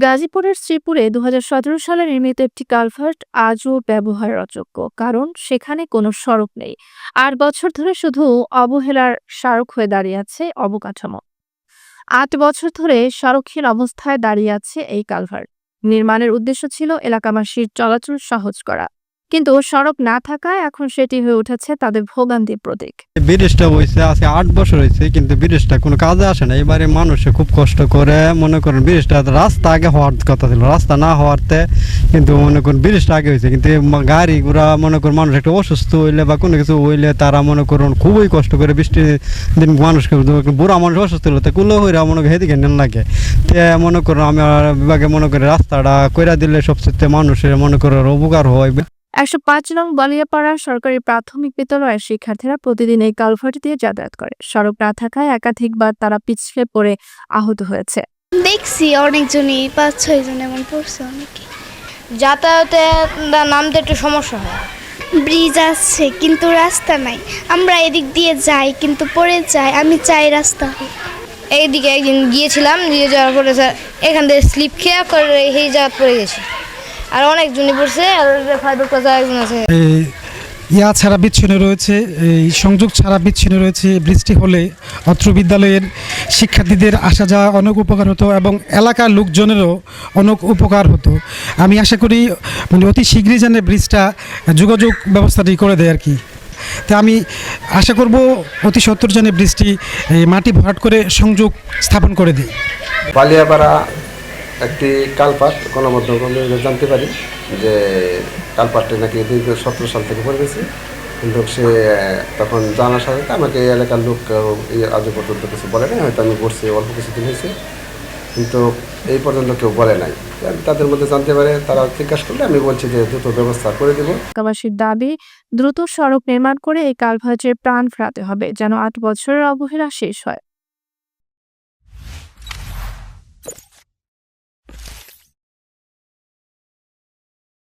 গাজীপুরের শ্রীপুরে ২০১৭ সালে নির্মিত একটি কালভার্ট আজও ব্যবহারের অযোগ্য, কারণ সেখানে কোনো সড়ক নেই। ৮ বছর ধরে শুধু অবহেলার স্মারক হয়ে দাঁড়িয়ে আছে অবকাঠামো। ৮ বছর ধরে সড়কহীন অবস্থায় দাঁড়িয়ে আছে এই কালভার্ট। নির্মাণের উদ্দেশ্য ছিল এলাকাবাসীর চলাচল সহজ করা, কিন্তু সড়ক না থাকায় এখন সেটি হয়ে উঠেছে তাদের ভোগান্তির প্রতীক। ব্রিজটা হয়েছে আজকে ৮ বছর হয়েছে, কিন্তু ব্রিজটা কোনো কাজে আসে না। এবারে মানুষে খুব কষ্ট করে, মনে করেন ব্রিজটা রাস্তা আগে হওয়ার কথা ছিল, রাস্তা না হওয়াতে কিন্তু মনে করেন ব্রিজটা আগে হয়েছে, কিন্তু গাড়ি ঘোড়া মনে করেন মানুষ একটা অসুস্থ হইলে বা কোনো কিছু হইলে তারা মনে করুন খুবই কষ্ট করে বৃষ্টির দিন মানুষকে, বুড়া মানুষ অসুস্থ হলে তো কুলো হইরা মনে করেন হেদিকে নেন লাগে। তে মনে করুন আমার বিভাগে মনে করি রাস্তাটা কইরা দিলে সবচেয়ে মানুষের মনে করেন উপকার হয়। ১০৫ নং বালিয়াপাড়া সরকারি প্রাথমিক বিদ্যালয়ের শিক্ষার্থীরা প্রতিদিন এই কালভার্ট দিয়ে যাতায়াত করে। সড়ক না থাকায় একাধিকবার তারা পিছলে পড়ে আহত হয়েছে। দেখছি অনেকজনই ৫-৬ জন এমন পড়ছে অনেকে। যাতায়াতে নামতে একটু সমস্যা হয়। ব্রিজ আছে কিন্তু রাস্তা নাই। আমরা এদিক দিয়ে যাই কিন্তু পড়ে যাই। আমি চাই রাস্তা হোক। এইদিকে একদিন গিয়েছিলাম, দিয়ে যাওয়ার পরে এখান থেকে স্লিপ খেয়ে করে সেই জায়গা পড়ে গেছি। আর অনেকজনই পড়ছে, আর ফাইবার ক্লাসে একজন আছে। ইয়া ছাড়া বিচ্ছিন্ন রয়েছে, এই সংযোগ ছাড়া বিচ্ছিন্ন রয়েছে। বৃষ্টি হলে অত্র বিদ্যালয়ের শিক্ষার্থীদের আসা যাওয়া অনেক উপকার হতো এবং এলাকার লোকজনেরও অনেক উপকার হতো। আমি আশা করি অতি শীঘ্রই যেন ব্রিজটা যোগাযোগ ব্যবস্থাটি করে দেয় আর কি। তা আমি আশা করব অতি সত্বর যেন ব্রিজটি মাটি ভরাট করে সংযোগ স্থাপন করে দেয়। বালিয়াপাড়া একটি কালপাট গণমাধ্যমে জানতে পারি যে কালপাটটি নাকি ২০১৭ সাল থেকে পড়ে গেছে, কিন্তু সে তখন জানার সাথে আমাকে এই এলাকার লোক আজও পর্যন্ত কিছু বলে নাই। হয়তো আমি পড়ছি অল্প কিছুদিন হয়েছে, কিন্তু এই পর্যন্ত কেউ বলে নাই। তাদের মধ্যে জানতে পারে, তারা জিজ্ঞাসা করলে আমি বলছি যে দ্রুত ব্যবস্থা করে দেব। এলাকাবাসীর দাবি, দ্রুত সড়ক নির্মাণ করে এই কালভার্টের প্রাণ ফেরাতে হবে, যেন ৮ বছরের অবহেলা শেষ হয়।